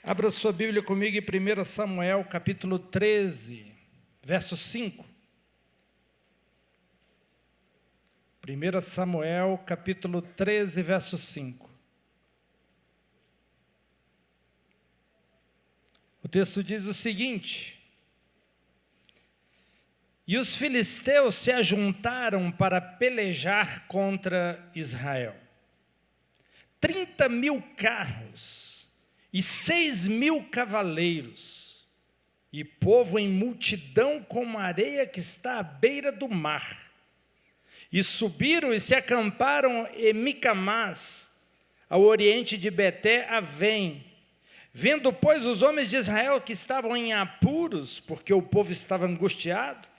Abra sua Bíblia comigo em 1 Samuel, capítulo 13, verso 5. 1 Samuel, capítulo 13, verso 5. O texto diz o seguinte: E os filisteus se ajuntaram para pelejar contra Israel. 30.000 carros e 6.000 cavaleiros, e povo em multidão como a areia que está à beira do mar. E subiram e se acamparam em Micamás, ao oriente de Beté-Avém. Vendo, pois, os homens de Israel que estavam em apuros, porque o povo estava angustiado,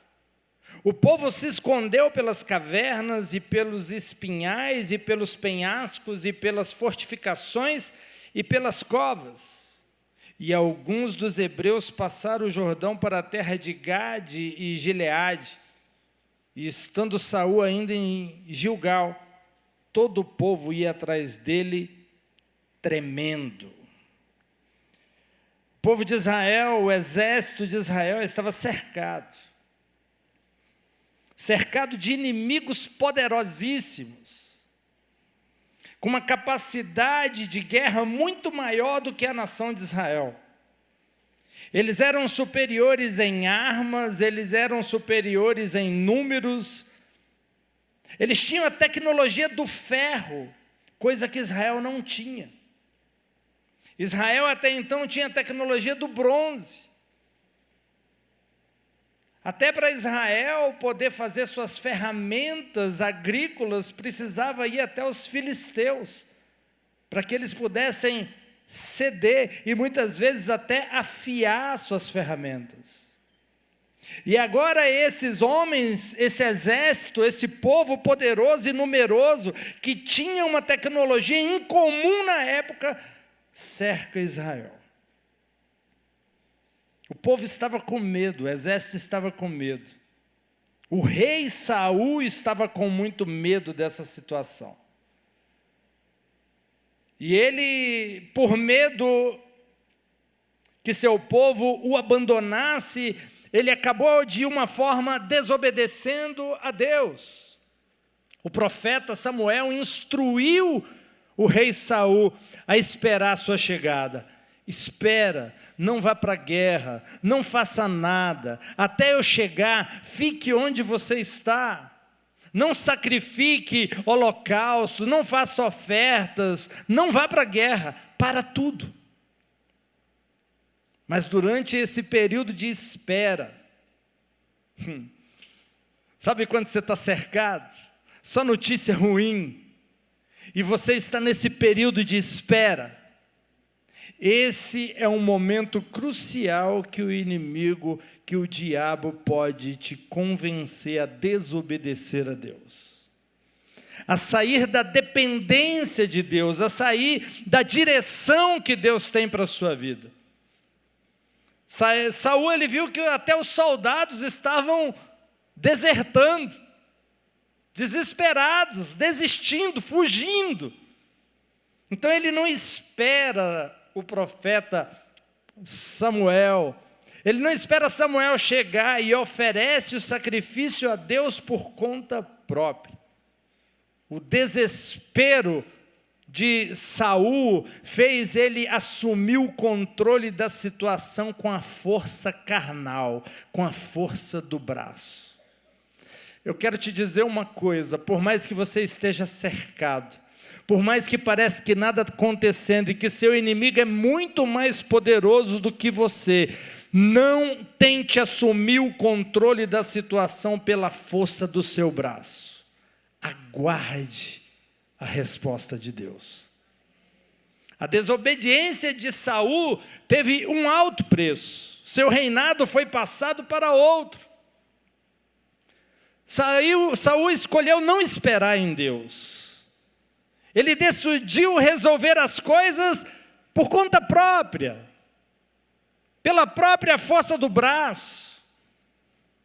o povo se escondeu pelas cavernas e pelos espinhais e pelos penhascos e pelas fortificações e pelas covas. E alguns dos hebreus passaram o Jordão para a terra de Gade e Gileade. E estando Saul ainda em Gilgal, todo o povo ia atrás dele, tremendo. O povo de Israel, o exército de Israel estava cercado de inimigos poderosíssimos, com uma capacidade de guerra muito maior do que a nação de Israel. Eles eram superiores em armas, eles eram superiores em números, eles tinham a tecnologia do ferro, coisa que Israel não tinha. Israel até então tinha a tecnologia do bronze. Até para Israel poder fazer suas ferramentas agrícolas, precisava ir até os filisteus, para que eles pudessem ceder e muitas vezes até afiar suas ferramentas. E agora esses homens, esse exército, esse povo poderoso e numeroso, que tinha uma tecnologia incomum na época, cerca Israel. O povo estava com medo, o exército estava com medo. O rei Saul estava com muito medo dessa situação. E ele, por medo que seu povo o abandonasse, ele acabou de uma forma desobedecendo a Deus. O profeta Samuel instruiu o rei Saul a esperar a sua chegada. Espera, não vá para a guerra, não faça nada, até eu chegar, fique onde você está. Não sacrifique holocaustos, não faça ofertas, não vá para a guerra, para tudo. Mas durante esse período de espera, sabe quando você está cercado? Só notícia ruim, e você está nesse período de espera. Esse é um momento crucial que o inimigo, que o diabo pode te convencer a desobedecer a Deus, a sair da dependência de Deus, a sair da direção que Deus tem para a sua vida. Saul, ele viu que até os soldados estavam desertando, desesperados, desistindo, fugindo. Então ele não espera o profeta Samuel, ele não espera Samuel chegar e oferece o sacrifício a Deus por conta própria. O desespero de Saul fez ele assumir o controle da situação com a força carnal, com a força do braço. Eu quero te dizer uma coisa, por mais que você esteja cercado, por mais que pareça que nada está acontecendo e que seu inimigo é muito mais poderoso do que você, não tente assumir o controle da situação pela força do seu braço. Aguarde a resposta de Deus. A desobediência de Saul teve um alto preço. Seu reinado foi passado para outro. Saul escolheu não esperar em Deus. Ele decidiu resolver as coisas por conta própria, pela própria força do braço.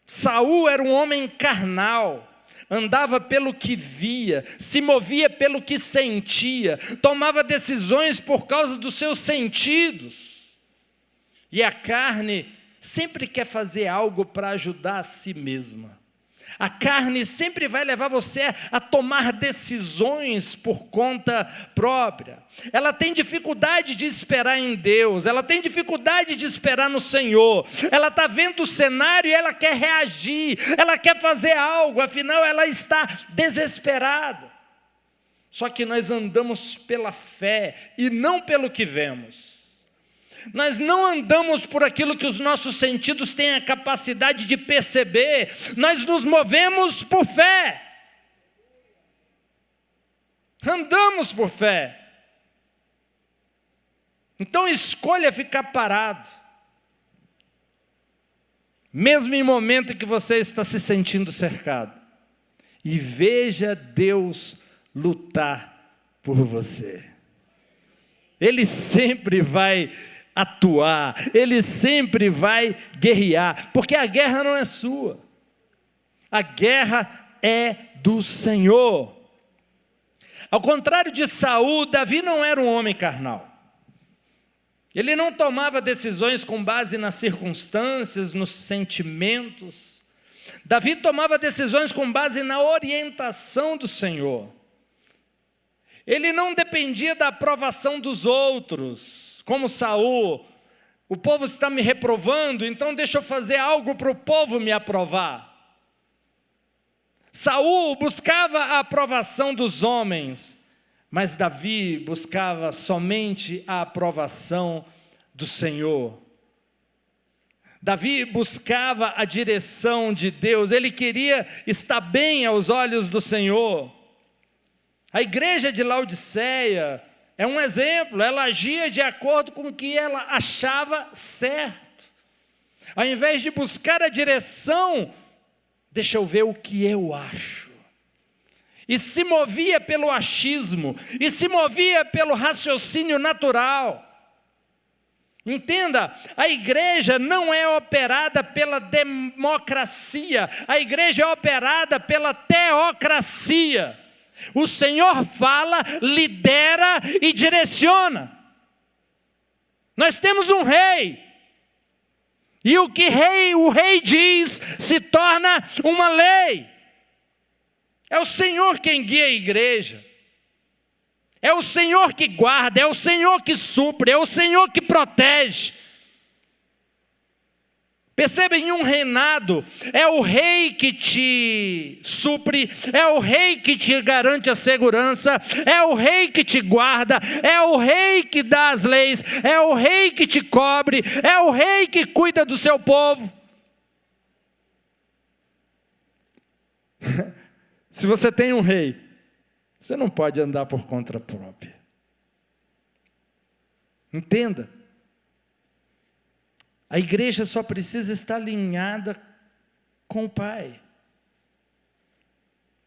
Saul era um homem carnal, andava pelo que via, se movia pelo que sentia, tomava decisões por causa dos seus sentidos. E a carne sempre quer fazer algo para ajudar a si mesma. A carne sempre vai levar você a tomar decisões por conta própria. Ela tem dificuldade de esperar em Deus, ela tem dificuldade de esperar no Senhor. Ela está vendo o cenário e ela quer reagir, ela quer fazer algo, afinal ela está desesperada. Só que nós andamos pela fé e não pelo que vemos. Nós não andamos por aquilo que os nossos sentidos têm a capacidade de perceber, nós nos movemos por fé. Andamos por fé. Então escolha ficar parado, mesmo em momento em que você está se sentindo cercado, e veja Deus lutar por você. Ele sempre vai atuar, Ele sempre vai guerrear, porque a guerra não é sua, a guerra é do Senhor. Ao contrário de Saul, Davi não era um homem carnal. Ele não tomava decisões com base nas circunstâncias, nos sentimentos. Davi tomava decisões com base na orientação do Senhor. Ele não dependia da aprovação dos outros. Como Saul, o povo está me reprovando, então deixa eu fazer algo para o povo me aprovar. Saul buscava a aprovação dos homens, mas Davi buscava somente a aprovação do Senhor. Davi buscava a direção de Deus, ele queria estar bem aos olhos do Senhor. A igreja de Laodiceia é um exemplo, ela agia de acordo com o que ela achava certo. Ao invés de buscar a direção, deixa eu ver o que eu acho. E se movia pelo achismo, e se movia pelo raciocínio natural. Entenda, a igreja não é operada pela democracia, a igreja é operada pela teocracia. O Senhor fala, lidera e direciona. Nós temos um rei, e o que o rei diz se torna uma lei. É o Senhor quem guia a igreja, é o Senhor que guarda, é o Senhor que supre, é o Senhor que protege. Perceba, em um reinado, é o rei que te supre, é o rei que te garante a segurança, é o rei que te guarda, é o rei que dá as leis, é o rei que te cobre, é o rei que cuida do seu povo. Se você tem um rei, você não pode andar por conta própria. Entenda. A igreja só precisa estar alinhada com o Pai,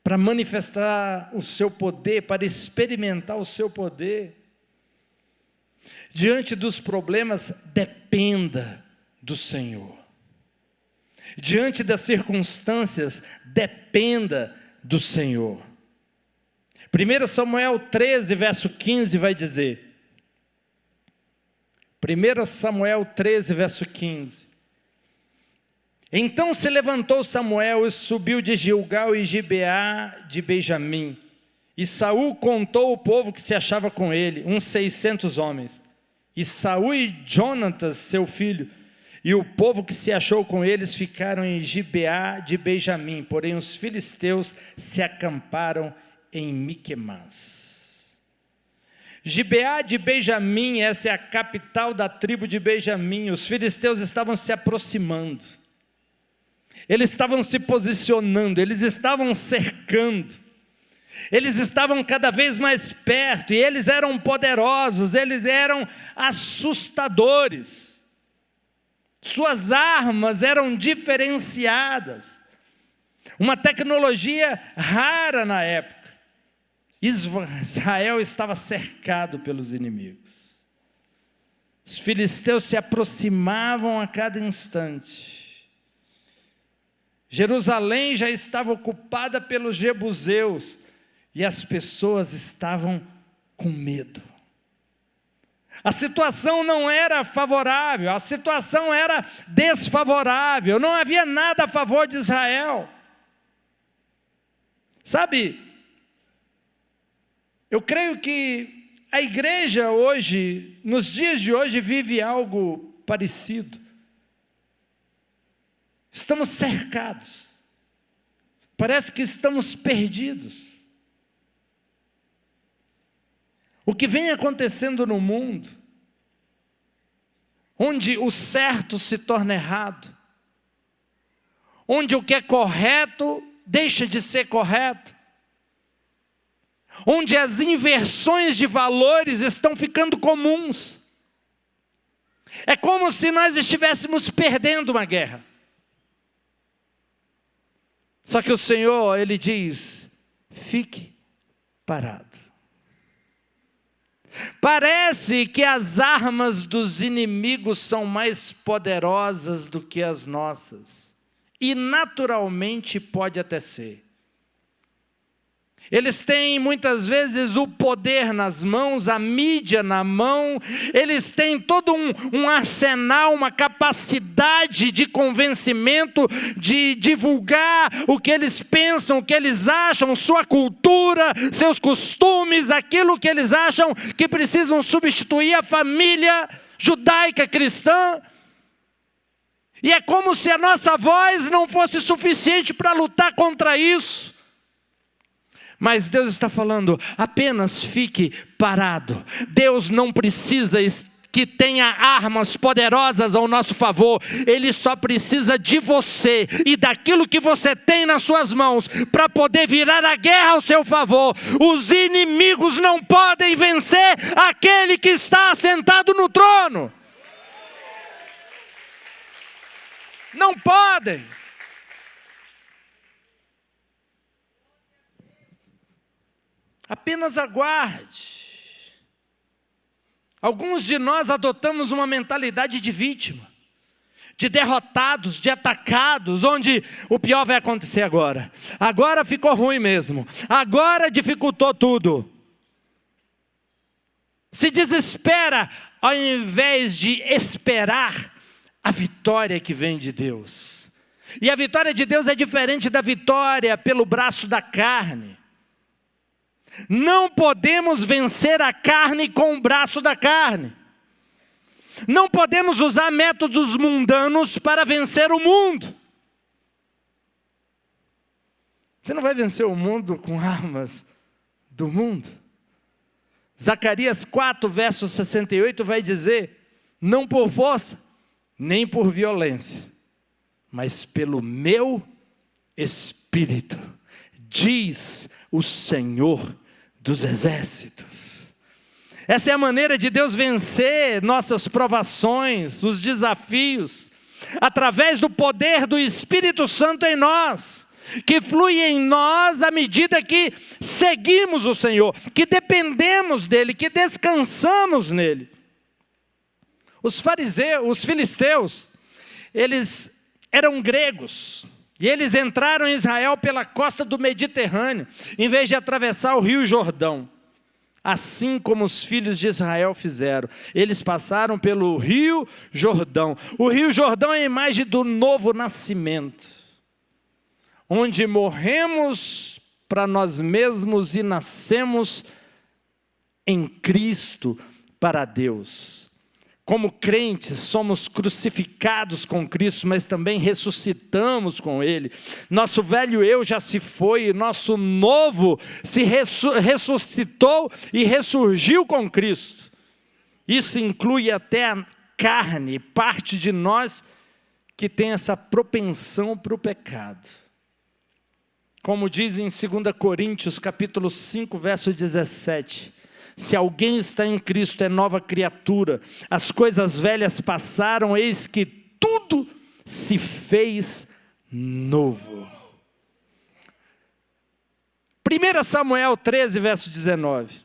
para manifestar o seu poder, para experimentar o seu poder. Diante dos problemas, dependa do Senhor. Diante das circunstâncias, dependa do Senhor. 1 Samuel 13, verso 15 vai dizer, 1 Samuel 13, verso 15. Então se levantou Samuel e subiu de Gilgal e Gibeá de Benjamim. E Saul contou o povo que se achava com ele, uns 600 homens. E Saul e Jonatas, seu filho, e o povo que se achou com eles ficaram em Gibeá de Benjamim. Porém os filisteus se acamparam em Miquemás. Gibeá de Benjamim, essa é a capital da tribo de Benjamim. Os filisteus estavam se aproximando, eles estavam se posicionando, eles estavam cercando, eles estavam cada vez mais perto, e eles eram poderosos, eles eram assustadores, suas armas eram diferenciadas, uma tecnologia rara na época. Israel estava cercado pelos inimigos. Os filisteus se aproximavam a cada instante. Jerusalém já estava ocupada pelos jebuseus e as pessoas estavam com medo. A situação não era favorável, a situação era desfavorável, não havia nada a favor de Israel. Sabe, eu creio que a igreja hoje, nos dias de hoje, vive algo parecido. Estamos cercados, parece que estamos perdidos. O que vem acontecendo no mundo, onde o certo se torna errado, onde o que é correto deixa de ser correto, onde as inversões de valores estão ficando comuns. É como se nós estivéssemos perdendo uma guerra. Só que o Senhor, Ele diz, fique parado. Parece que as armas dos inimigos são mais poderosas do que as nossas. E naturalmente pode até ser. Eles têm muitas vezes o poder nas mãos, a mídia na mão, eles têm todo um arsenal, uma capacidade de convencimento, de divulgar o que eles pensam, o que eles acham, sua cultura, seus costumes, aquilo que eles acham que precisam substituir a família judaica cristã. E é como se a nossa voz não fosse suficiente para lutar contra isso. Mas Deus está falando, apenas fique parado. Deus não precisa que tenha armas poderosas ao nosso favor. Ele só precisa de você e daquilo que você tem nas suas mãos para poder virar a guerra ao seu favor. Os inimigos não podem vencer aquele que está assentado no trono. Não podem. Apenas aguarde. Alguns de nós adotamos uma mentalidade de vítima, de derrotados, de atacados, onde o pior vai acontecer agora. Agora ficou ruim mesmo. Agora dificultou tudo. Se desespera ao invés de esperar a vitória que vem de Deus. E a vitória de Deus é diferente da vitória pelo braço da carne. Não podemos vencer a carne com o braço da carne. Não podemos usar métodos mundanos para vencer o mundo. Você não vai vencer o mundo com armas do mundo. Zacarias 4, verso 68 vai dizer, não por força, nem por violência, mas pelo meu Espírito, diz o Senhor dos exércitos. Essa é a maneira de Deus vencer nossas provações, os desafios, através do poder do Espírito Santo em nós, que flui em nós à medida que seguimos o Senhor, que dependemos dEle, que descansamos nele. Os filisteus, eles eram gregos, e eles entraram em Israel pela costa do Mediterrâneo, em vez de atravessar o rio Jordão. Assim como os filhos de Israel fizeram. Eles passaram pelo rio Jordão. O rio Jordão é a imagem do novo nascimento, onde morremos para nós mesmos e nascemos em Cristo para Deus. Como crentes, somos crucificados com Cristo, mas também ressuscitamos com Ele. Nosso velho eu já se foi, nosso novo se ressuscitou e ressurgiu com Cristo. Isso inclui até a carne, parte de nós que tem essa propensão para o pecado. Como diz em 2 Coríntios, capítulo 5, verso 17... Se alguém está em Cristo, é nova criatura. As coisas velhas passaram, eis que tudo se fez novo. 1 Samuel 13, verso 19.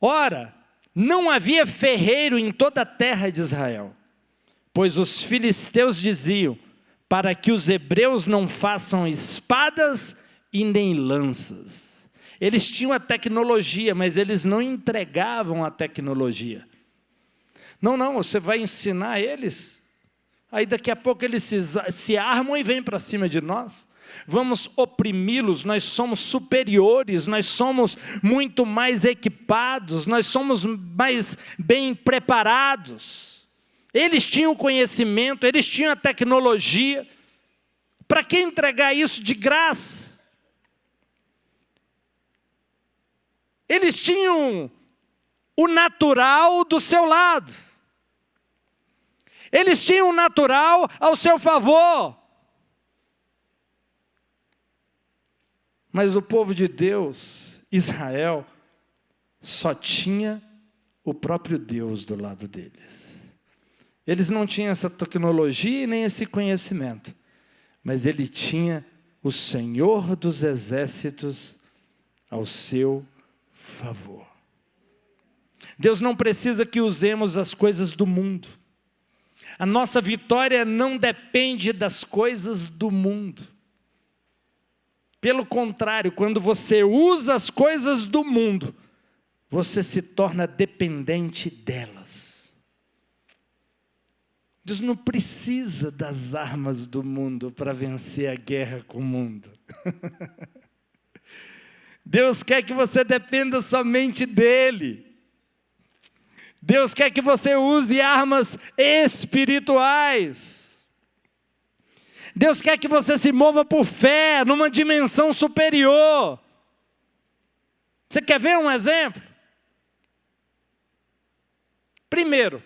Ora, não havia ferreiro em toda a terra de Israel, pois os filisteus diziam, para que os hebreus não façam espadas e nem lanças. Eles tinham a tecnologia, mas eles não entregavam a tecnologia. Não, você vai ensinar eles, aí daqui a pouco eles se armam e vêm para cima de nós. Vamos oprimi-los, nós somos superiores, nós somos muito mais equipados, nós somos mais bem preparados. Eles tinham o conhecimento, eles tinham a tecnologia. Para que entregar isso de graça? Eles tinham o natural do seu lado. Eles tinham o natural ao seu favor. Mas o povo de Deus, Israel, só tinha o próprio Deus do lado deles. Eles não tinham essa tecnologia e nem esse conhecimento. Mas ele tinha o Senhor dos exércitos ao seu favor. Deus não precisa que usemos as coisas do mundo. A nossa vitória não depende das coisas do mundo. Pelo contrário, quando você usa as coisas do mundo, você se torna dependente delas. Deus não precisa das armas do mundo para vencer a guerra com o mundo. Deus quer que você dependa somente dEle. Deus quer que você use armas espirituais. Deus quer que você se mova por fé, numa dimensão superior. Você quer ver um exemplo? Primeiro,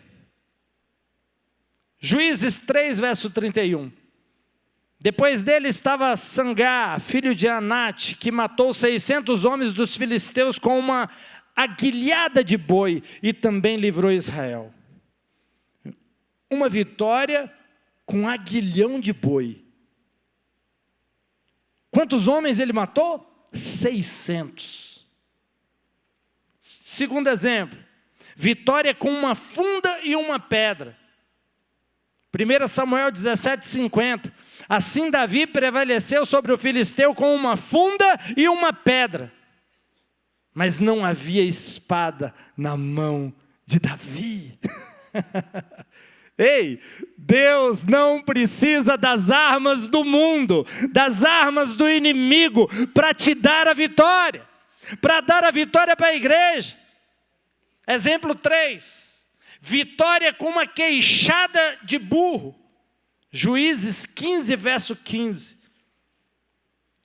Juízes 3, verso 31. Depois dele estava Sangar, filho de Anate, que matou 600 homens dos filisteus com uma aguilhada de boi e também livrou Israel. Uma vitória com aguilhão de boi. Quantos homens ele matou? 600. Segundo exemplo, vitória com uma funda e uma pedra. 1 Samuel 17:50. Assim Davi prevaleceu sobre o filisteu com uma funda e uma pedra. Mas não havia espada na mão de Davi. Ei, Deus não precisa das armas do mundo, das armas do inimigo, para te dar a vitória, para dar a vitória para a igreja. Exemplo 3, vitória com uma queixada de burro. Juízes 15, verso 15.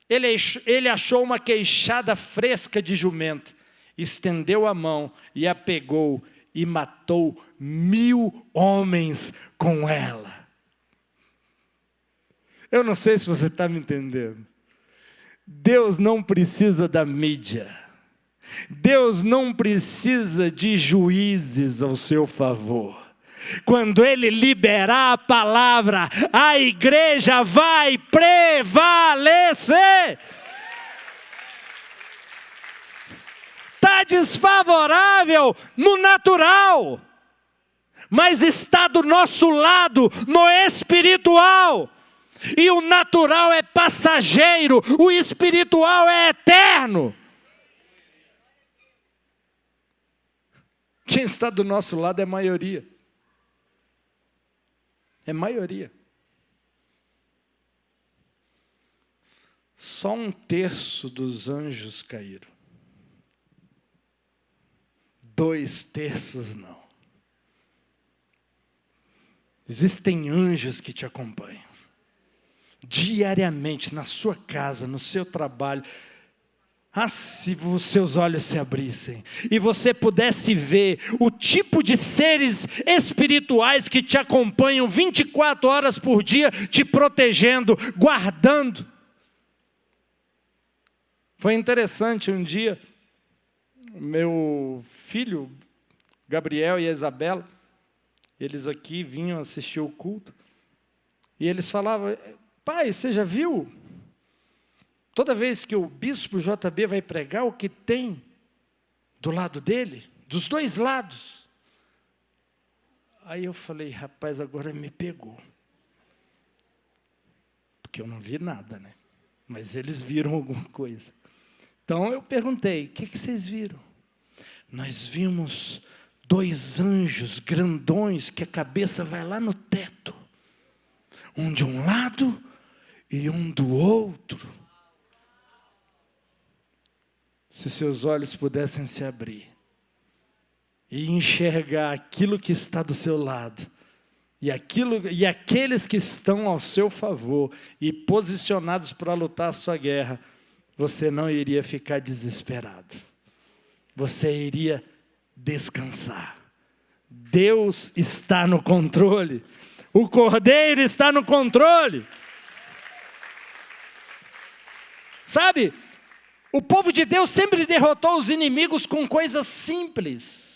Ele achou uma queixada fresca de jumento, estendeu a mão e a pegou e matou 1000 homens com ela. Eu não sei se você está me entendendo. Deus não precisa da mídia. Deus não precisa de juízes ao seu favor. Quando Ele liberar a palavra, a igreja vai prevalecer. Está desfavorável no natural, mas está do nosso lado no espiritual. E o natural é passageiro, o espiritual é eterno. Quem está do nosso lado é maioria. É maioria. Só 1/3 dos anjos caíram. 2/3 não. Existem anjos que te acompanham. Diariamente, na sua casa, no seu trabalho. Ah, se os seus olhos se abrissem e você pudesse ver o tipo de seres espirituais que te acompanham 24 horas por dia, te protegendo, guardando. Foi interessante um dia, meu filho, Gabriel e a Isabela, eles aqui vinham assistir o culto, e eles falavam: pai, você já viu? Toda vez que o bispo JB vai pregar, o que tem do lado dele? Dos dois lados. Aí eu falei: rapaz, agora me pegou. Porque eu não vi nada, né? Mas eles viram alguma coisa. Então eu perguntei, o que vocês viram? Nós vimos 2 anjos grandões que a cabeça vai lá no teto. Um de um lado e um do outro. Se seus olhos pudessem se abrir e enxergar aquilo que está do seu lado, e aqueles que estão ao seu favor e posicionados para lutar a sua guerra, você não iria ficar desesperado. Você iria descansar. Deus está no controle. O Cordeiro está no controle. Sabe, o povo de Deus sempre derrotou os inimigos com coisas simples.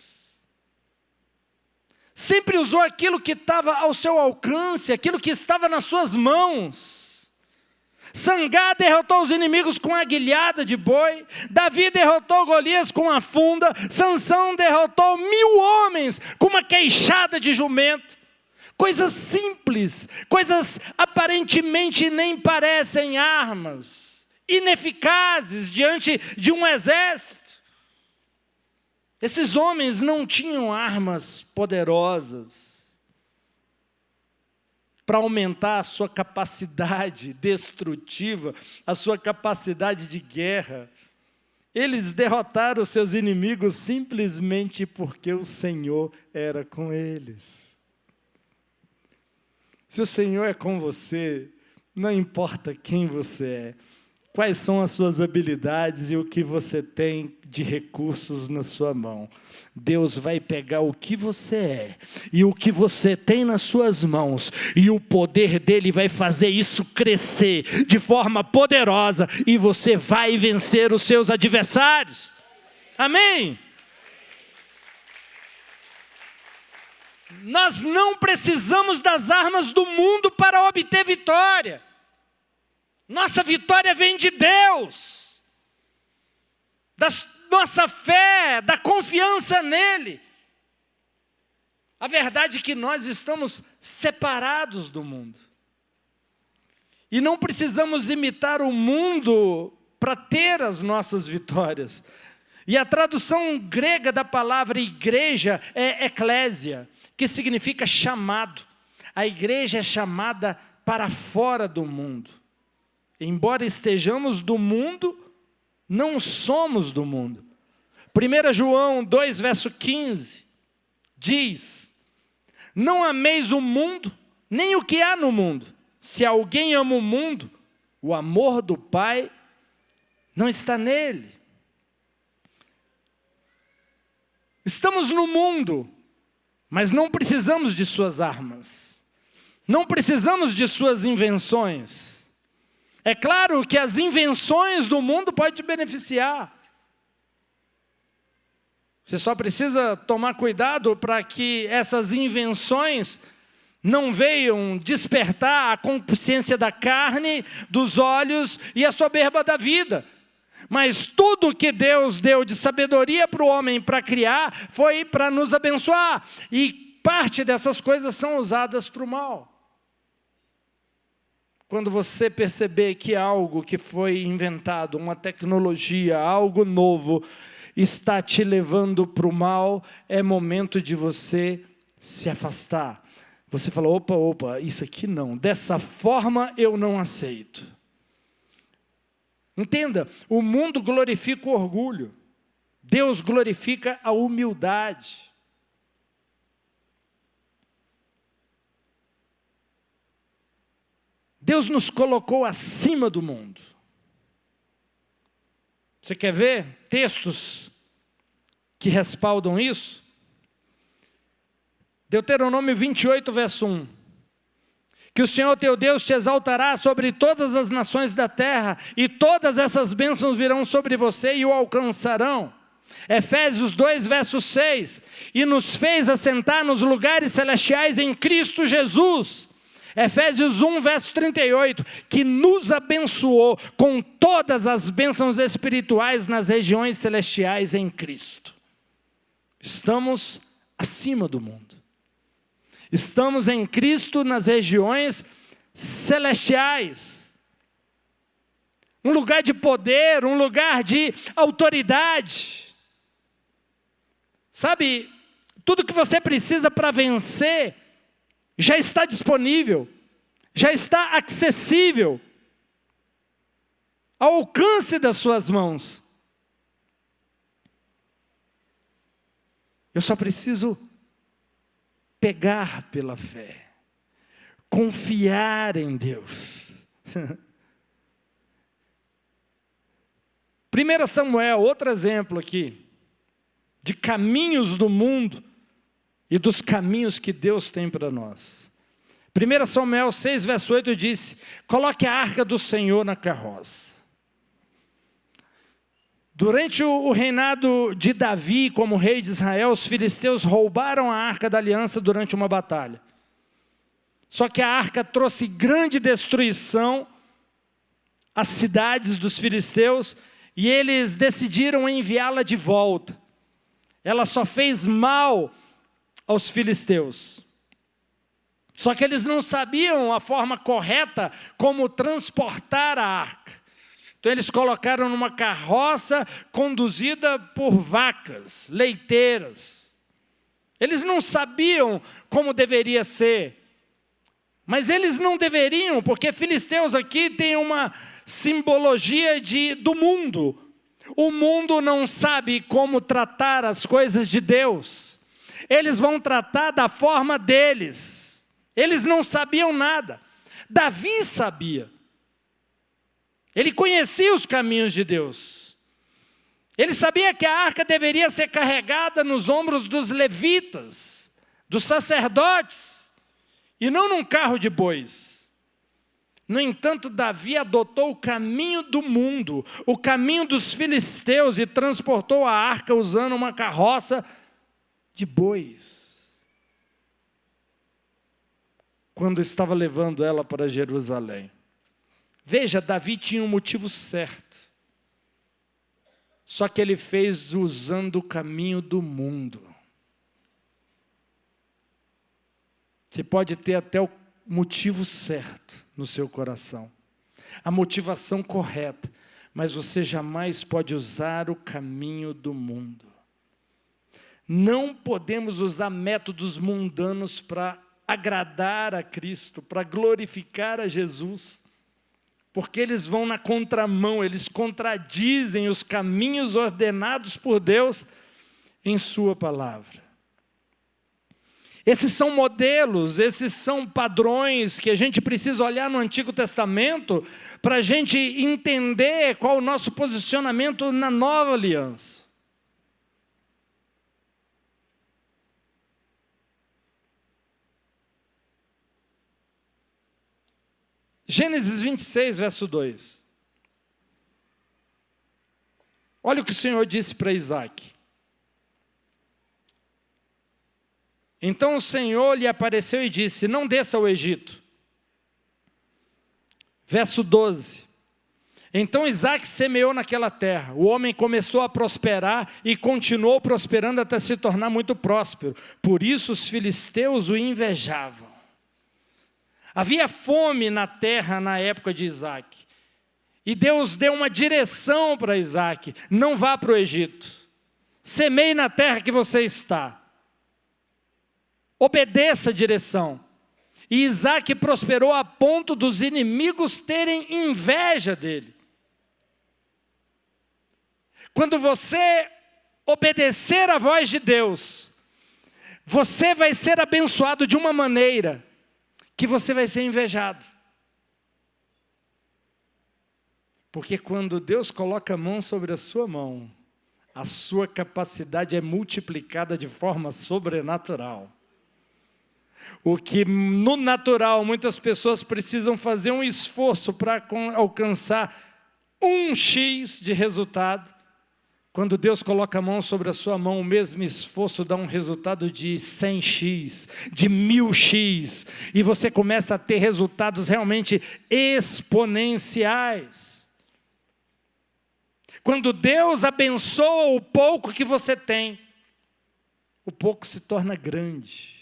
Sempre usou aquilo que estava ao seu alcance, aquilo que estava nas suas mãos. Sangá derrotou os inimigos com a aguilhada de boi. Davi derrotou Golias com a funda. Sansão derrotou 1000 homens com uma queixada de jumento. Coisas simples, coisas aparentemente nem parecem armas, ineficazes diante de um exército. Esses homens não tinham armas poderosas para aumentar a sua capacidade destrutiva, a sua capacidade de guerra. Eles derrotaram os seus inimigos simplesmente porque o Senhor era com eles. Se o Senhor é com você, não importa quem você é, quais são as suas habilidades e o que você tem de recursos na sua mão. Deus vai pegar o que você é e o que você tem nas suas mãos, e o poder dele vai fazer isso crescer de forma poderosa, e você vai vencer os seus adversários. Amém? Nós não precisamos das armas do mundo para obter vitória. Nossa vitória vem de Deus, da nossa fé, da confiança nele. A verdade é que nós estamos separados do mundo. E não precisamos imitar o mundo para ter as nossas vitórias. E a tradução grega da palavra igreja é eclésia, que significa chamado. A igreja é chamada para fora do mundo. Embora estejamos do mundo, não somos do mundo. 1 João 2, verso 15, diz: não ameis o mundo, nem o que há no mundo. Se alguém ama o mundo, o amor do Pai não está nele. Estamos no mundo, mas não precisamos de suas armas. Não precisamos de suas invenções. É claro que as invenções do mundo podem te beneficiar. Você só precisa tomar cuidado para que essas invenções não venham despertar a consciência da carne, dos olhos e a soberba da vida. Mas tudo que Deus deu de sabedoria para o homem para criar foi para nos abençoar. E parte dessas coisas são usadas para o mal. Quando você perceber que algo que foi inventado, uma tecnologia, algo novo, está te levando para o mal, é momento de você se afastar. Você fala, opa, isso aqui não, dessa forma eu não aceito. Entenda, o mundo glorifica o orgulho, Deus glorifica a humildade. Deus nos colocou acima do mundo. Você quer ver textos que respaldam isso? Deuteronômio 28, verso 1. Que o Senhor teu Deus te exaltará sobre todas as nações da terra, e todas essas bênçãos virão sobre você e o alcançarão. Efésios 2, verso 6. E nos fez assentar nos lugares celestiais em Cristo Jesus. Efésios 1, verso 38, que nos abençoou com todas as bênçãos espirituais nas regiões celestiais em Cristo. Estamos acima do mundo. Estamos em Cristo nas regiões celestiais. um lugar de poder, um lugar de autoridade. Sabe, tudo que você precisa para vencer já está disponível, já está acessível, ao alcance das suas mãos. Eu só preciso pegar pela fé, confiar em Deus. 1 Samuel, outro exemplo aqui, de caminhos do mundo e dos caminhos que Deus tem para nós. 1 Samuel 6, verso 8 diz: coloque a arca do Senhor na carroça. Durante o reinado de Davi como rei de Israel, os filisteus roubaram a arca da aliança durante uma batalha. Só que a arca trouxe grande destruição às cidades dos filisteus e eles decidiram enviá-la de volta. Ela só fez mal aos filisteus. Só que eles não sabiam a forma correta como transportar a arca. Então eles colocaram numa carroça conduzida por vacas, leiteiras. Eles não sabiam como deveria ser. Mas eles não deveriam, porque filisteus aqui tem uma simbologia do mundo. O mundo não sabe como tratar as coisas de Deus. Eles vão tratar da forma deles. Eles não sabiam nada. Davi sabia. Ele conhecia os caminhos de Deus. Ele sabia que a arca deveria ser carregada nos ombros dos levitas, dos sacerdotes, e não num carro de bois. No entanto, Davi adotou o caminho do mundo, o caminho dos filisteus, e transportou a arca usando uma carroça de bois, quando estava levando ela para Jerusalém. Veja, Davi tinha um motivo certo. Só que ele fez usando o caminho do mundo. Você pode ter até o motivo certo no seu coração, a motivação correta, mas você jamais pode usar o caminho do mundo. Não podemos usar métodos mundanos para agradar a Cristo, para glorificar a Jesus. Porque eles vão na contramão, eles contradizem os caminhos ordenados por Deus em sua palavra. Esses são modelos, esses são padrões que a gente precisa olhar no Antigo Testamento para a gente entender qual o nosso posicionamento na nova aliança. Gênesis 26, verso 2. Olha o que o Senhor disse para Isaac. Então o Senhor lhe apareceu e disse: não desça ao Egito. Verso 12. Então Isaac semeou naquela terra. O homem começou a prosperar e continuou prosperando até se tornar muito próspero. Por isso os filisteus o invejavam. Havia fome na terra na época de Isaac. E Deus deu uma direção para Isaac: não vá para o Egito. Semeie na terra que você está. Obedeça a direção. E Isaac prosperou a ponto dos inimigos terem inveja dele. Quando você obedecer à voz de Deus, você vai ser abençoado de uma maneira que você vai ser invejado. Porque quando Deus coloca a mão sobre a sua capacidade é multiplicada de forma sobrenatural. O que no natural muitas pessoas precisam fazer um esforço para alcançar 1x de resultado. Quando Deus coloca a mão sobre a sua mão, o mesmo esforço dá um resultado de 100x, de 1000x. E você começa a ter resultados realmente exponenciais. Quando Deus abençoa o pouco que você tem, o pouco se torna grande.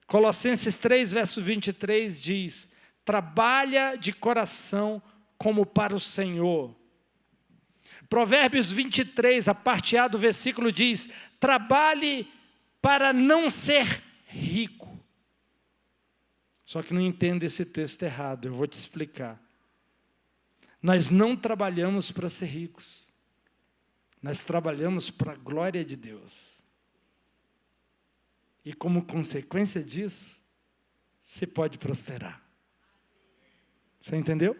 Colossenses 3, verso 23 diz: trabalha de coração como para o Senhor. Provérbios 23, a parte A do versículo diz: trabalhe para não ser rico. Só que não entenda esse texto errado, eu vou te explicar. Nós não trabalhamos para ser ricos. Nós trabalhamos para a glória de Deus. E como consequência disso, você pode prosperar. Você entendeu?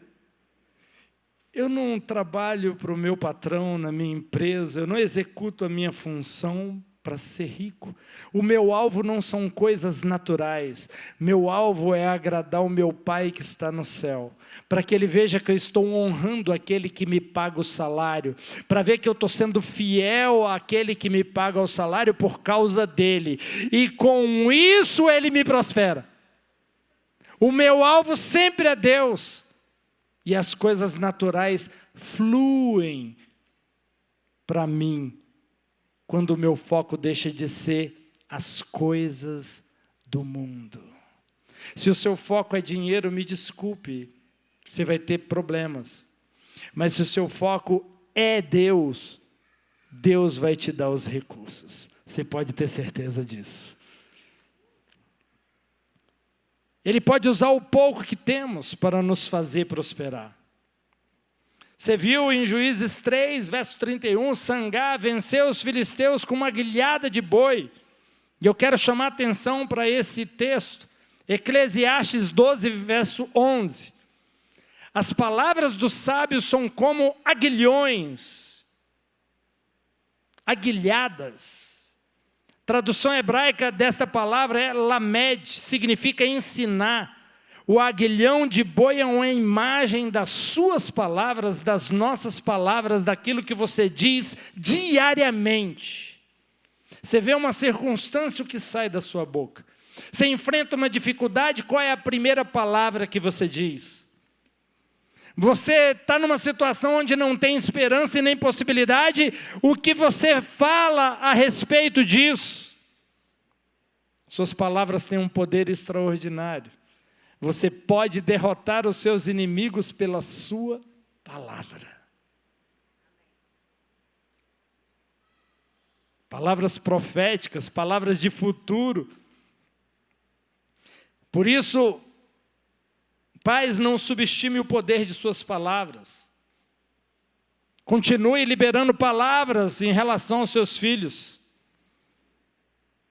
Eu não trabalho para o meu patrão na minha empresa, eu não executo a minha função para ser rico. O meu alvo não são coisas naturais. Meu alvo é agradar o meu Pai que está no céu, para que Ele veja que eu estou honrando aquele que me paga o salário, para ver que eu estou sendo fiel àquele que me paga o salário por causa dEle, e com isso Ele me prospera. O meu alvo sempre é Deus, e as coisas naturais fluem para mim, quando o meu foco deixa de ser as coisas do mundo. Se o seu foco é dinheiro, me desculpe, você vai ter problemas. Mas se o seu foco é Deus, Deus vai te dar os recursos. Você pode ter certeza disso. Ele pode usar o pouco que temos para nos fazer prosperar. Você viu em Juízes 3, verso 31, Sangá venceu os filisteus com uma guilhada de boi. E eu quero chamar a atenção para esse texto. Eclesiastes 12, verso 11. As palavras dos sábios são como aguilhões, aguilhadas. Tradução hebraica desta palavra é lamed, significa ensinar. O aguilhão de boi é uma imagem das suas palavras, das nossas palavras, daquilo que você diz diariamente. Você vê uma circunstância, o que sai da sua boca. Você enfrenta uma dificuldade, qual é a primeira palavra que você diz? Você está numa situação onde não tem esperança e nem possibilidade, o que você fala a respeito disso? Suas palavras têm um poder extraordinário. Você pode derrotar os seus inimigos pela sua palavra. Palavras proféticas, palavras de futuro. Por isso, pais, não subestime o poder de suas palavras. Continue liberando palavras em relação aos seus filhos.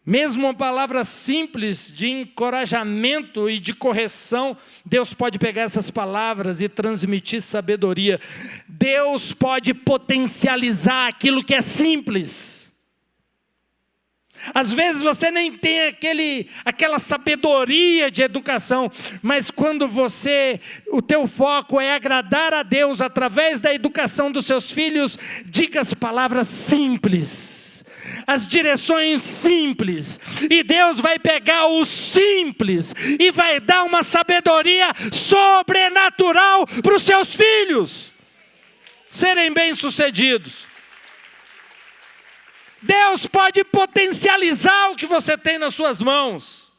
Mesmo uma palavra simples de encorajamento e de correção, Deus pode pegar essas palavras e transmitir sabedoria. Deus pode potencializar aquilo que é simples. Às vezes você nem tem aquela sabedoria de educação, mas quando o teu foco é agradar a Deus através da educação dos seus filhos, diga as palavras simples. As direções simples, e Deus vai pegar o simples e vai dar uma sabedoria sobrenatural para os seus filhos serem bem-sucedidos. Deus pode potencializar o que você tem nas suas mãos.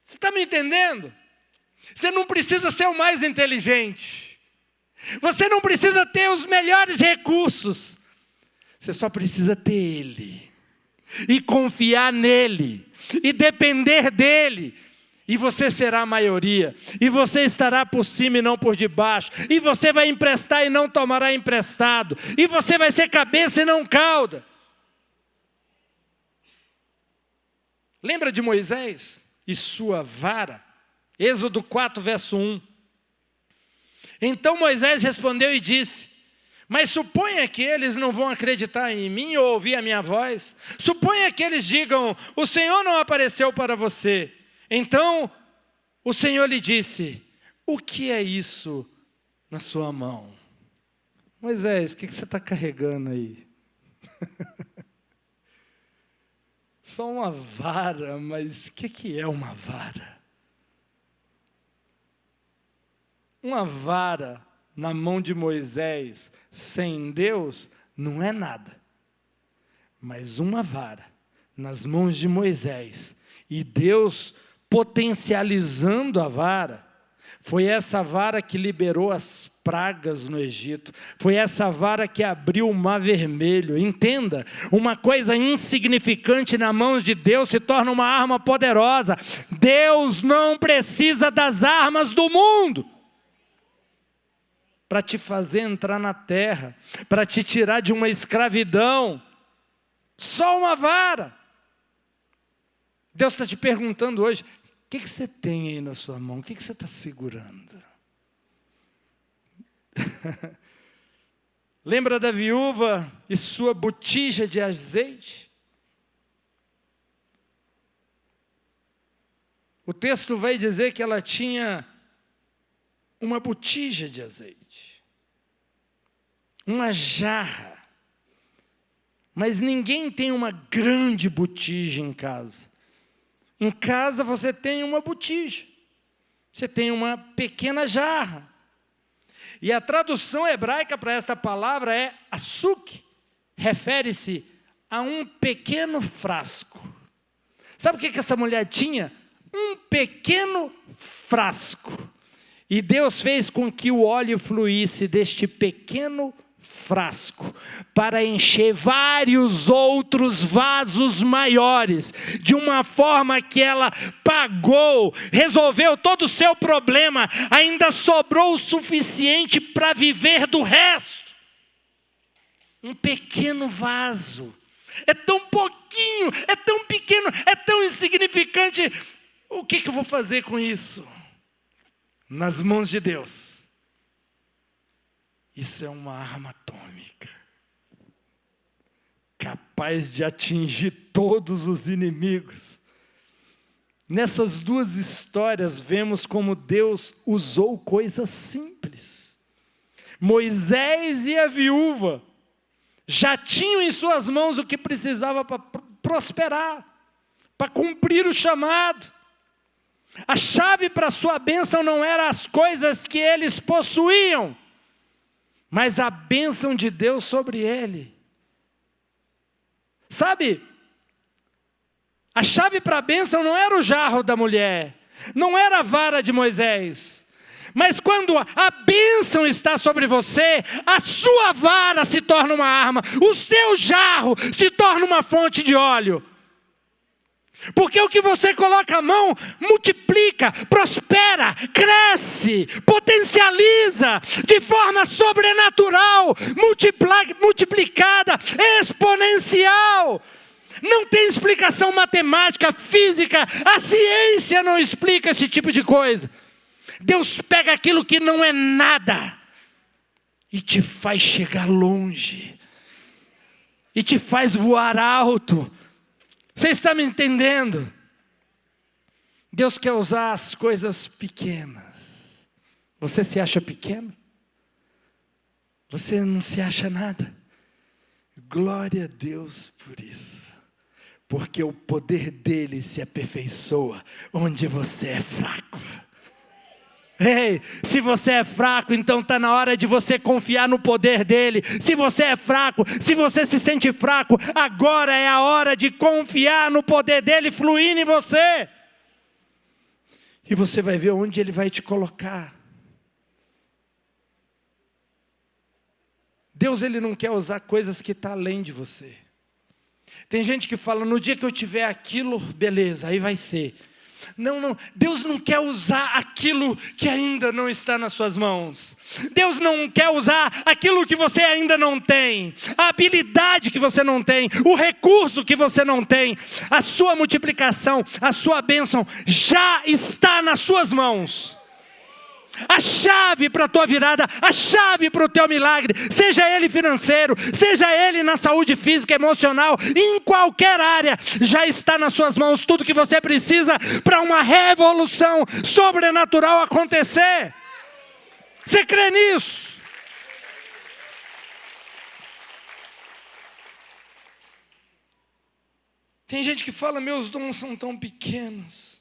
Você está me entendendo? Você não precisa ser o mais inteligente, você não precisa ter os melhores recursos. Você só precisa ter Ele, e confiar nele, e depender dele, e você será a maioria, e você estará por cima e não por debaixo, e você vai emprestar e não tomará emprestado, e você vai ser cabeça e não cauda. Lembra de Moisés e sua vara? Êxodo 4, verso 1. Então Moisés respondeu e disse: mas suponha que eles não vão acreditar em mim ou ouvir a minha voz. Suponha que eles digam: o Senhor não apareceu para você. Então o Senhor lhe disse: o que é isso na sua mão? Moisés, o que você está carregando aí? Só uma vara, mas o que é uma vara? Uma vara na mão de Moisés, sem Deus, não é nada. Mas uma vara nas mãos de Moisés, e Deus potencializando a vara. Foi essa vara que liberou as pragas no Egito. Foi essa vara que abriu o Mar Vermelho. Entenda, uma coisa insignificante nas mãos de Deus se torna uma arma poderosa. Deus não precisa das armas do mundo para te fazer entrar na terra, para te tirar de uma escravidão. Só uma vara. Deus está te perguntando hoje, o que você tem aí na sua mão? O que você está segurando? Lembra da viúva e sua botija de azeite? O texto vai dizer que ela tinha uma botija de azeite, uma jarra. Mas ninguém tem uma grande botija em casa. Em casa você tem uma botija, você tem uma pequena jarra. E a tradução hebraica para esta palavra é açúcar, refere-se a um pequeno frasco. Sabe o que essa mulher tinha? Um pequeno frasco. E Deus fez com que o óleo fluísse deste pequeno frasco para encher vários outros vasos maiores, de uma forma que ela pagou, resolveu todo o seu problema, ainda sobrou o suficiente para viver do resto. Um pequeno vaso, é tão pouquinho, é tão pequeno, é tão insignificante. O que eu vou fazer com isso? Nas mãos de Deus, isso é uma arma atômica, capaz de atingir todos os inimigos. Nessas duas histórias vemos como Deus usou coisas simples. Moisés e a viúva já tinham em suas mãos o que precisava para prosperar, para cumprir o chamado. A chave para a sua bênção não eram as coisas que eles possuíam, mas a bênção de Deus sobre ele. Sabe, a chave para a bênção não era o jarro da mulher, não era a vara de Moisés, mas quando a bênção está sobre você, a sua vara se torna uma arma, o seu jarro se torna uma fonte de óleo. Porque o que você coloca a mão, multiplica, prospera, cresce, potencializa, de forma sobrenatural, multiplicada, exponencial. Não tem explicação matemática, física, a ciência não explica esse tipo de coisa. Deus pega aquilo que não é nada e te faz chegar longe, e te faz voar alto. Você está me entendendo? Deus quer usar as coisas pequenas. Você se acha pequeno? Você não se acha nada? Glória a Deus por isso. Porque o poder dele se aperfeiçoa onde você é fraco. Ei, se você é fraco, então está na hora de você confiar no poder dele. Se você é fraco, se você se sente fraco, agora é a hora de confiar no poder dele fluindo em você. E você vai ver onde ele vai te colocar. Deus, ele não quer usar coisas que estão além de você. Tem gente que fala, no dia que eu tiver aquilo, beleza, aí vai ser. Não, Deus não quer usar aquilo que ainda não está nas suas mãos. Deus não quer usar aquilo que você ainda não tem, a habilidade que você não tem, o recurso que você não tem. A sua multiplicação, a sua bênção já está nas suas mãos. A chave para a tua virada, a chave para o teu milagre, seja ele financeiro, seja ele na saúde física, emocional, em qualquer área, já está nas suas mãos. Tudo que você precisa para uma revolução sobrenatural acontecer. Você crê nisso? Tem gente que fala, meus dons são tão pequenos.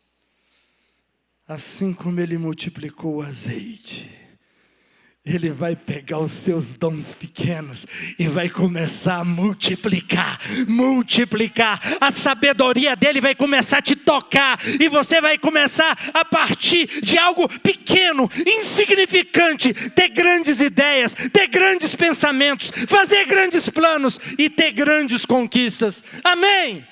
Assim como ele multiplicou o azeite, Ele vai pegar os seus dons pequenos e vai começar a multiplicar. A sabedoria dele vai começar a te tocar. E você vai começar a partir de algo pequeno, insignificante, ter grandes ideias, ter grandes pensamentos, fazer grandes planos e ter grandes conquistas. Amém?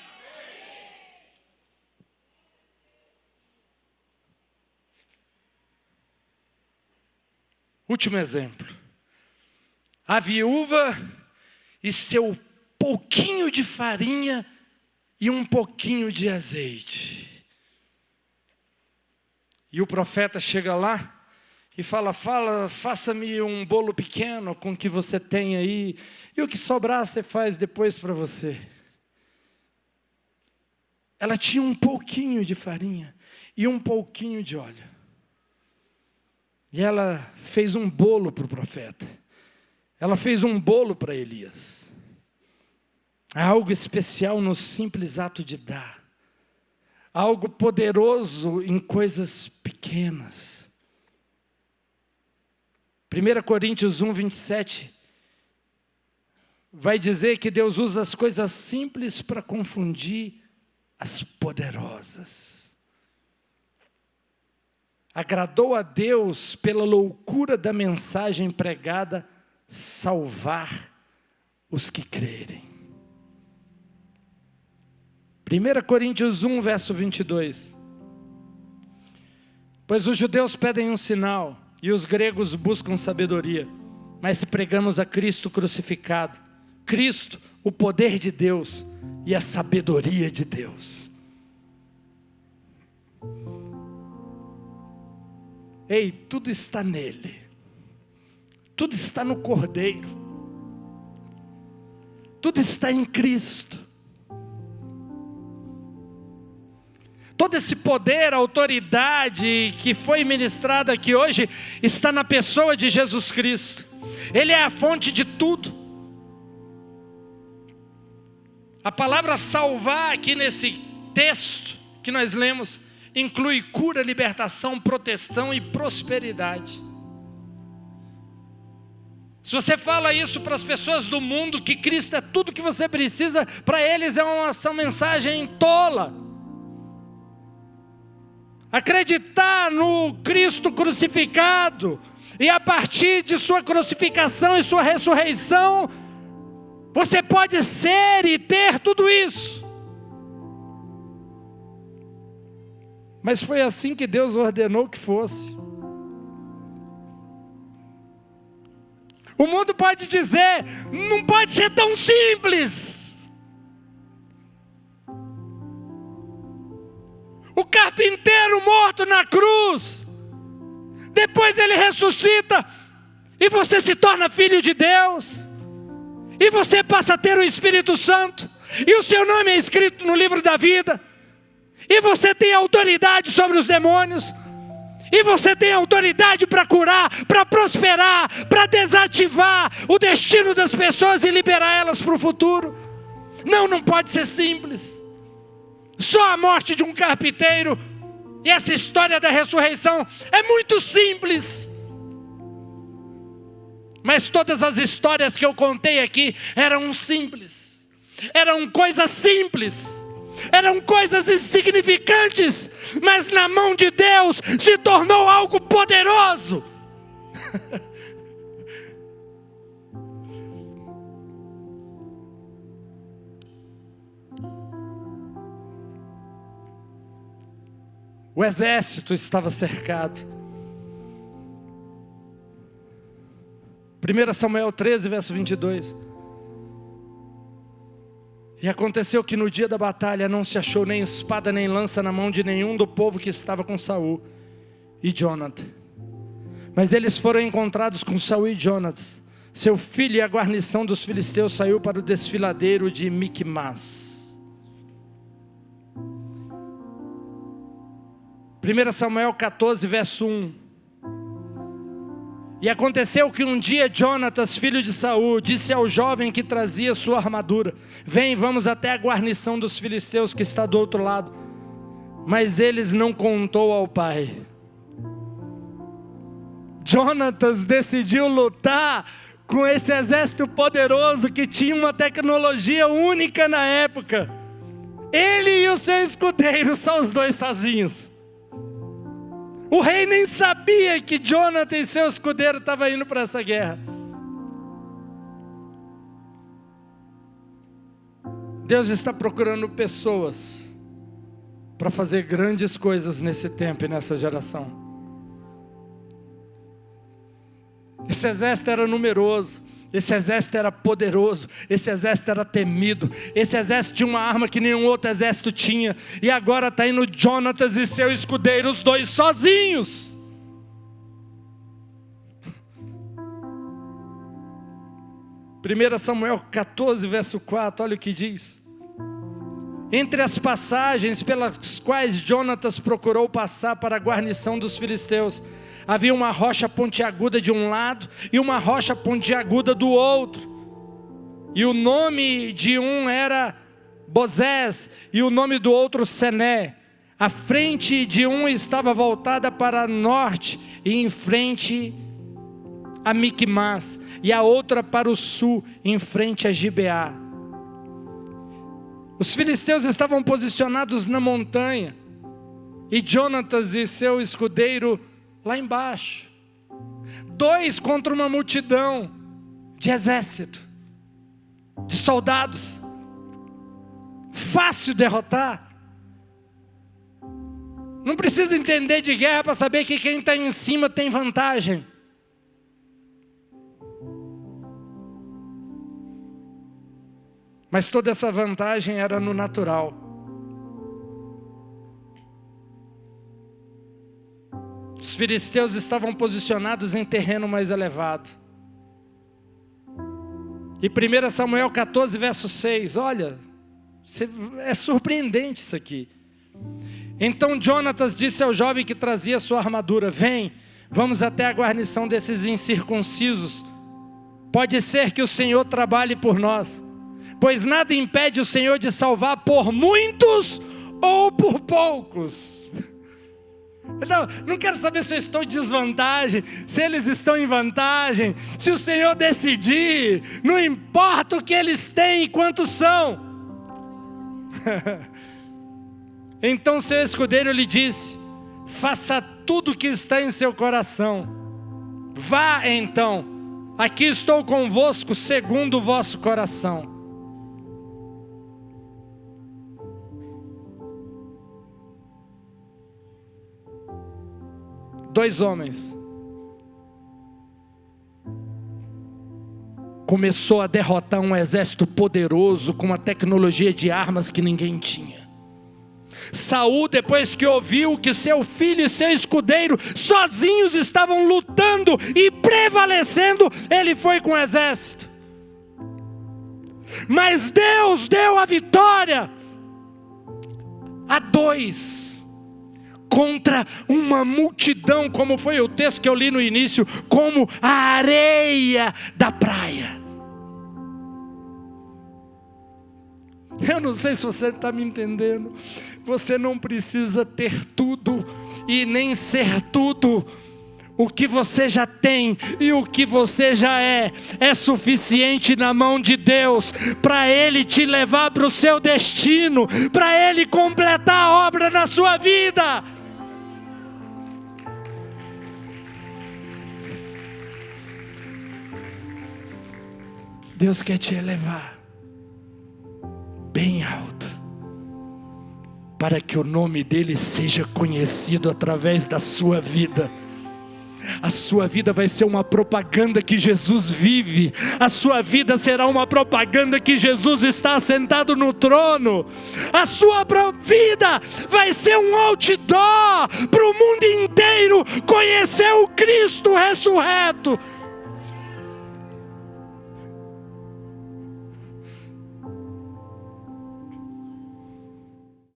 Último exemplo. A viúva e seu pouquinho de farinha e um pouquinho de azeite. E o profeta chega lá e fala, faça-me um bolo pequeno com o que você tem aí. E o que sobrar você faz depois para você. Ela tinha um pouquinho de farinha e um pouquinho de óleo. E ela fez um bolo para o profeta. Ela fez um bolo para Elias. Há algo especial no simples ato de dar. Há algo poderoso em coisas pequenas. 1 Coríntios 1, 27 vai dizer que Deus usa as coisas simples para confundir as poderosas. Agradou a Deus pela loucura da mensagem pregada salvar os que crerem. 1 Coríntios 1, verso 22. Pois os judeus pedem um sinal e os gregos buscam sabedoria, mas pregamos a Cristo crucificado, Cristo, o poder de Deus e a sabedoria de Deus. Ei, tudo está nele. Tudo está no Cordeiro. Tudo está em Cristo. Todo esse poder, autoridade que foi ministrado aqui hoje está na pessoa de Jesus Cristo. Ele é a fonte de tudo. A palavra salvar aqui nesse texto que nós lemos inclui cura, libertação, proteção e prosperidade. Se você fala isso para as pessoas do mundo, que Cristo é tudo que você precisa, para eles é uma mensagem tola. Acreditar no Cristo crucificado, e a partir de sua crucificação e sua ressurreição, você pode ser e ter tudo isso. Mas foi assim que Deus ordenou que fosse. O mundo pode dizer, não pode ser tão simples. O carpinteiro morto na cruz, depois ele ressuscita, e você se torna filho de Deus, e você passa a ter o Espírito Santo, e o seu nome é escrito no livro da vida. E você tem autoridade sobre os demônios. E você tem autoridade para curar, para prosperar, para desativar o destino das pessoas e liberar elas para o futuro. Não pode ser simples. Só a morte de um carpinteiro e essa história da ressurreição é muito simples. Mas todas as histórias que eu contei aqui eram simples. Eram coisas simples. Eram coisas insignificantes, mas na mão de Deus se tornou algo poderoso. O exército estava cercado. 1 Samuel 13, verso 22. E aconteceu que no dia da batalha não se achou nem espada nem lança na mão de nenhum do povo que estava com Saul e Jonathan. Mas eles foram encontrados com Saul e Jonathan, seu filho, e a guarnição dos filisteus saiu para o desfiladeiro de Miquimás. 1 Samuel 14, verso 1. E aconteceu que um dia Jonatas, filho de Saul, disse ao jovem que trazia sua armadura: vem, vamos até a guarnição dos filisteus que está do outro lado. Mas eles não contou ao pai. Jonatas decidiu lutar com esse exército poderoso que tinha uma tecnologia única na época. Ele e o seu escudeiro, só os dois sozinhos. O rei nem sabia que Jonatan e seu escudeiro estavam indo para essa guerra. Deus está procurando pessoas para fazer grandes coisas nesse tempo e nessa geração. Esse exército era numeroso, esse exército era poderoso, esse exército era temido, esse exército tinha uma arma que nenhum outro exército tinha, e agora está indo Jonatas e seu escudeiro, os dois sozinhos. Primeira Samuel 14, verso 4, olha o que diz. Entre as passagens pelas quais Jonatas procurou passar para a guarnição dos filisteus, havia uma rocha pontiaguda de um lado e uma rocha pontiaguda do outro. E o nome de um era Bozés e o nome do outro Sené. A frente de um estava voltada para norte e em frente a Miquimás, e a outra para o sul, em frente a Gibeá. Os filisteus estavam posicionados na montanha, e Jonatas e seu escudeiro lá embaixo. Dois contra uma multidão de exército, de soldados. Fácil derrotar. Não precisa entender de guerra para saber que quem está em cima tem vantagem. Mas toda essa vantagem era no natural. Os filisteus estavam posicionados em terreno mais elevado. E 1 Samuel 14, verso 6, olha, é surpreendente isso aqui. Então Jonatas disse ao jovem que trazia sua armadura: vem, vamos até a guarnição desses incircuncisos. Pode ser que o Senhor trabalhe por nós, pois nada impede o Senhor de salvar por muitos ou por poucos. Não quero saber se eu estou em desvantagem, se eles estão em vantagem. Se o Senhor decidir, não importa o que eles têm e quantos são. Então seu escudeiro lhe disse: faça tudo o que está em seu coração. Vá então, aqui estou convosco segundo o vosso coração. Dois homens começou a derrotar um exército poderoso com uma tecnologia de armas que ninguém tinha. Saul, depois que ouviu que seu filho e seu escudeiro sozinhos estavam lutando e prevalecendo, ele foi com o exército. Mas Deus deu a vitória a dois contra uma multidão, como foi o texto que eu li no início, como a areia da praia. Eu não sei se você está me entendendo. Você não precisa ter tudo e nem ser tudo. O que você já tem e o que você já é suficiente na mão de Deus para Ele te levar para o seu destino, para Ele completar a obra na sua vida. Deus quer te elevar bem alto, para que o nome dEle seja conhecido através da sua vida. A sua vida vai ser uma propaganda que Jesus vive. A sua vida será uma propaganda que Jesus está sentado no trono. A sua vida vai ser um outdoor para o mundo inteiro conhecer o Cristo ressurreto.